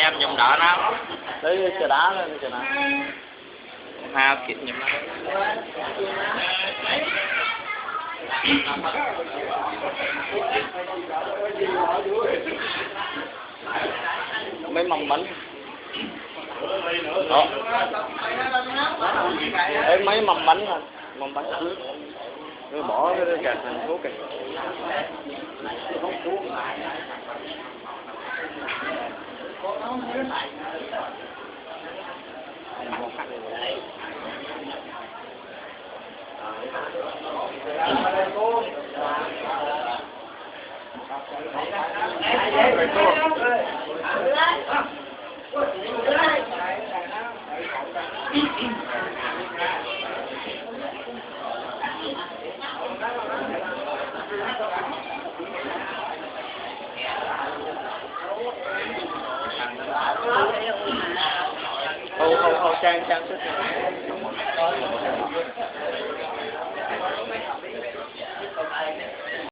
em nhầm đỡ nó đấy chờ đá lên chờ đá ha kịp nhầm mấy mầm bánh đó đấy mấy mầm bánh thôi mầm bánh rồi bỏ cái gạt thành thuốc kìa Ô trang sức